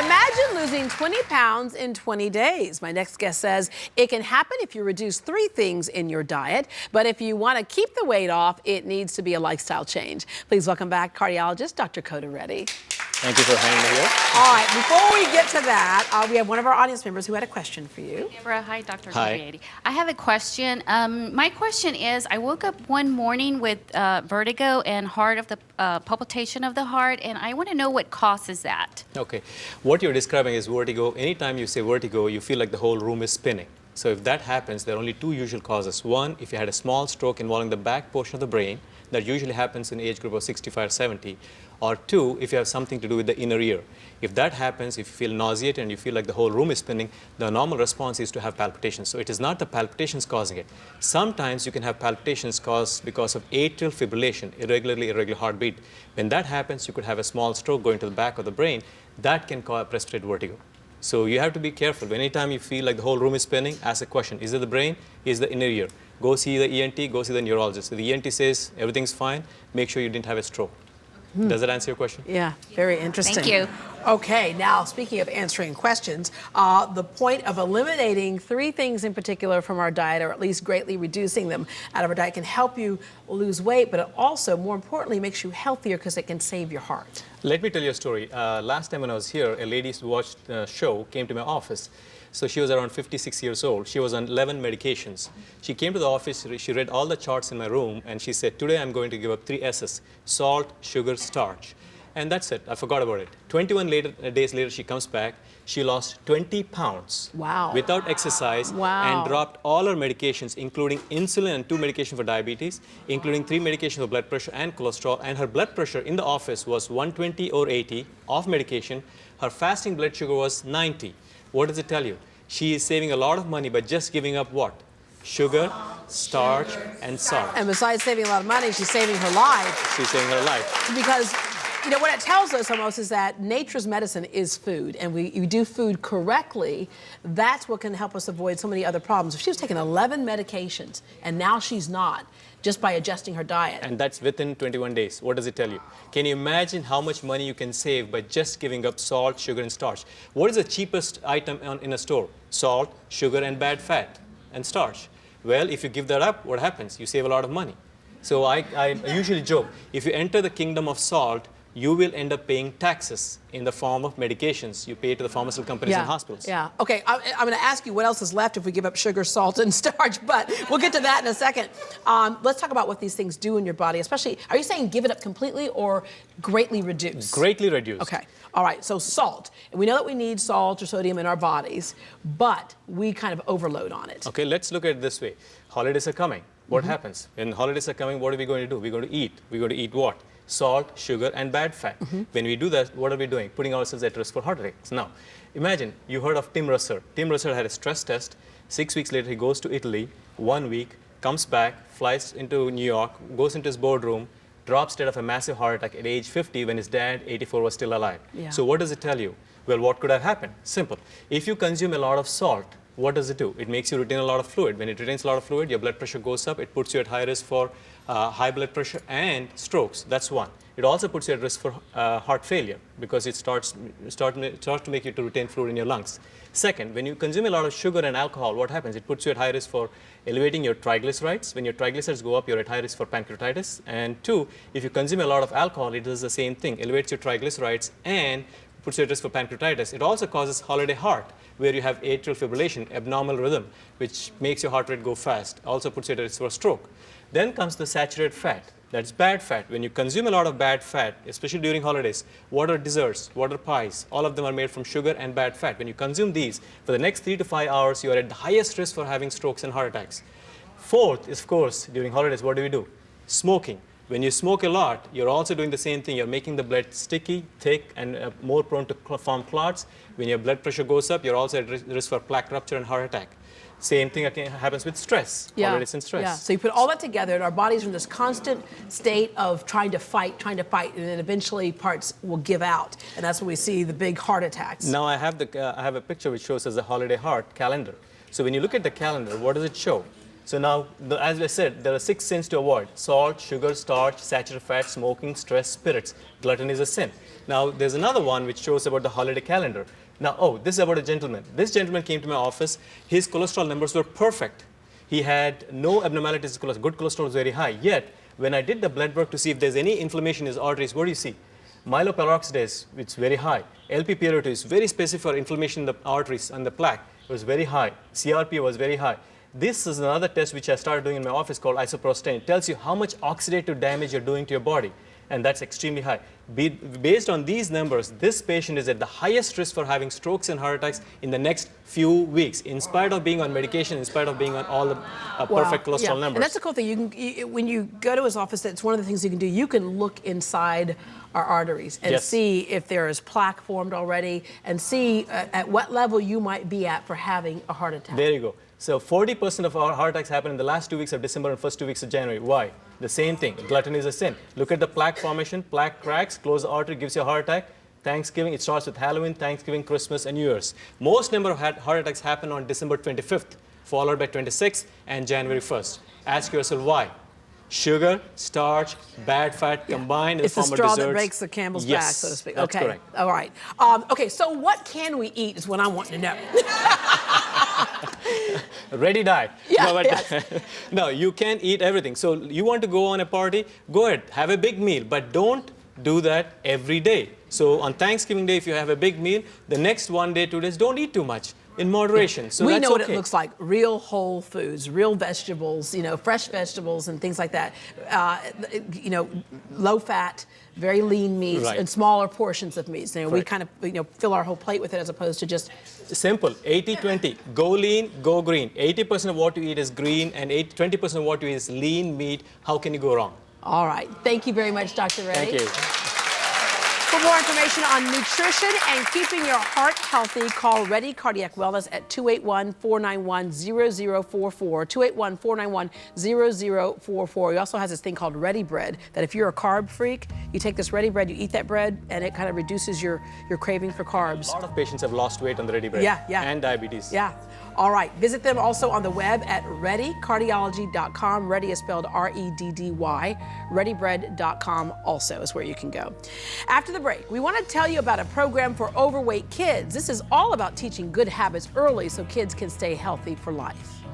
Imagine losing 20 pounds in 20 days. My next guest says it can happen if you reduce 3 things in your diet, but if you want to keep the weight off, it needs to be a lifestyle change. Please welcome back cardiologist Dr. Kota Reddy. Thank you for having me here. All right, before we get to that, we have one of our audience members who had a question for you. Deborah, hi, Dr. Hi. Reddy. I have a question. My question is, I woke up one morning with vertigo and palpitation of the heart, and I want to know what causes that. Okay. What you're describing is vertigo. Anytime you say vertigo, you feel like the whole room is spinning. So if that happens, there are only 2 usual causes. One, if you had a small stroke involving the back portion of the brain, that usually happens in the age group of 65 or 70. Or 2, if you have something to do with the inner ear. If that happens, if you feel nauseated and you feel like the whole room is spinning, the normal response is to have palpitations. So it is not the palpitations causing it. Sometimes you can have palpitations caused because of atrial fibrillation, irregular heartbeat. When that happens, you could have a small stroke going to the back of the brain. That can cause precipitated vertigo. So you have to be careful. Anytime you feel like the whole room is spinning, ask a question. Is it the brain? Is it the inner ear? Go see the ENT, go see the neurologist. If the ENT says everything's fine, make sure you didn't have a stroke. Does that answer your question? Yeah, very interesting. Thank you. Okay, now speaking of answering questions, the point of eliminating 3 things in particular from our diet, or at least greatly reducing them out of our diet, can help you lose weight, but it also, more importantly, makes you healthier because it can save your heart. Let me tell you a story. Last time when I was here, a lady who watched the show came to my office. So she was around 56 years old. She was on 11 medications. She came to the office, she read all the charts in my room, and she said, today I'm going to give up 3 S's, salt, sugar, starch. And that's it. I forgot about it. 21 days later, she comes back. She lost 20 pounds. Wow. Without exercise. Wow. And dropped all her medications, including insulin and 2 medications for diabetes, including 3 medications for blood pressure and cholesterol. And her blood pressure in the office was 120 or 80 off medication. Her fasting blood sugar was 90. What does it tell you? She is saving a lot of money by just giving up what? Sugar, starch, and salt. And besides saving a lot of money, she's saving her life. She's saving her life. Because, you know, what it tells us almost is that nature's medicine is food, and you do food correctly, that's what can help us avoid so many other problems. If she was taking 11 medications, and now she's not, just by adjusting her diet. And that's within 21 days. What does it tell you? Can you imagine how much money you can save by just giving up salt, sugar, and starch? What is the cheapest item in a store? Salt, sugar, and bad fat, and starch. Well, if you give that up, what happens? You save a lot of money. So I usually joke, if you enter the kingdom of salt, you will end up paying taxes in the form of medications you pay to the pharmaceutical companies and hospitals. Yeah. Okay, I'm going to ask you what else is left if we give up sugar, salt, and starch, but we'll get to that in a second. Let's talk about what these things do in your body, especially, are you saying give it up completely or greatly reduce? Greatly reduce. Okay. All right, so salt. And we know that we need salt or sodium in our bodies, but we kind of overload on it. Okay, let's look at it this way. Holidays are coming. What happens? When holidays are coming, what are we going to do? We're going to eat. We're going to eat what? Salt, sugar, and bad fat. When we do that, what are we doing? Putting ourselves at risk for heart attacks. Now, imagine you heard of Tim Russell. Tim Russell had a stress test. 6 weeks later, he goes to Italy, 1 week, comes back, flies into New York, goes into his boardroom, drops dead of a massive heart attack at age 50 when his dad, 84, was still alive. Yeah. So what does it tell you? Well, what could have happened? Simple. If you consume a lot of salt, what does it do? It makes you retain a lot of fluid. When it retains a lot of fluid, your blood pressure goes up. It puts you at high risk for high blood pressure and strokes. That's one. It also puts you at risk for heart failure because it starts to make you to retain fluid in your lungs. Second, when you consume a lot of sugar and alcohol, what happens? It puts you at high risk for elevating your triglycerides. When your triglycerides go up, you're at high risk for pancreatitis. And 2, if you consume a lot of alcohol, it does the same thing, elevates your triglycerides and puts you at risk for pancreatitis. It also causes holiday heart, where you have atrial fibrillation, abnormal rhythm, which makes your heart rate go fast, also puts you at risk for stroke. Then comes the saturated fat. That's bad fat. When you consume a lot of bad fat, especially during holidays, what are desserts, what are pies? All of them are made from sugar and bad fat. When you consume these, for the next 3 to 5 hours, you are at the highest risk for having strokes and heart attacks. Fourth is, of course, during holidays, what do? Smoking. When you smoke a lot, you're also doing the same thing. You're making the blood sticky, thick, and more prone to form clots. When your blood pressure goes up, you're also at risk for plaque rupture and heart attack. Same thing happens with stress, holidays and stress. Yeah, so you put all that together, and our bodies are in this constant state of trying to fight, and then eventually parts will give out, and that's when we see the big heart attacks. Now I have a picture which shows us the holiday heart calendar. So when you look at the calendar, what does it show? So now, as I said, there are 6 sins to avoid: salt, sugar, starch, saturated fat, smoking, stress, spirits. Gluttony is a sin. Now, there's another one which shows about the holiday calendar. Now, oh, this is about a gentleman. This gentleman came to my office. His cholesterol numbers were perfect. He had no abnormalities. Good cholesterol was very high. Yet, when I did the blood work to see if there's any inflammation in his arteries, what do you see? Myeloperoxidase, which is very high. LP-pRO2 is very specific for inflammation in the arteries and the plaque. It was very high. CRP was very high. This is another test which I started doing in my office called isoprostane. It tells you how much oxidative damage you're doing to your body, and that's extremely high. Based on these numbers, this patient is at the highest risk for having strokes and heart attacks in the next few weeks, in spite of being on medication, in spite of being on all the perfect cholesterol numbers. And that's the cool thing. When you go to his office, that's one of the things you can do. You can look inside our arteries and see if there is plaque formed already, and see at what level you might be at for having a heart attack. There you go. So 40% of our heart attacks happen in the last 2 weeks of December and first 2 weeks of January. Why? The same thing. Gluttony is a sin. Look at the plaque formation. Plaque cracks, close the artery, gives you a heart attack. Thanksgiving, it starts with Halloween, Thanksgiving, Christmas, and New Year's. Most number of heart attacks happen on December 25th, followed by 26th and January 1st. Ask yourself why. Sugar, starch, bad fat combined in the form of desserts. It's the straw that breaks the camel's back, so to speak. That's correct. All right. Okay, so what can we eat is what I want to know. Ready diet. Yeah, no, but no, you can eat everything. So you want to go on a party, go ahead, have a big meal, but don't do that every day. So on Thanksgiving Day, if you have a big meal, the next 1 day, 2 days, don't eat too much. In moderation. So we know what it looks like: real whole foods, real vegetables, fresh vegetables and things like that. Low fat, very lean meats, and smaller portions of meats. We kind of fill our whole plate with it, as opposed to just simple 80-20. Go lean, go green. 80% of what you eat is green, and 20% of what you eat is lean meat. How can you go wrong? All right. Thank you very much, Dr. Reddy. Thank you. For more information on nutrition and keeping your heart healthy, call Ready Cardiac Wellness at 281-491-0044, 281-491-0044. He also has this thing called Ready Bread, that if you're a carb freak, you take this Ready Bread, you eat that bread, and it kind of reduces your craving for carbs. A lot of patients have lost weight on the Ready Bread. Yeah. And diabetes. Yeah. All right. Visit them also on the web at ReadyCardiology.com. Ready is spelled R-E-D-D-Y. ReadyBread.com also is where you can go. After the break, we want to tell you about a program for overweight kids. This is all about teaching good habits early so kids can stay healthy for life.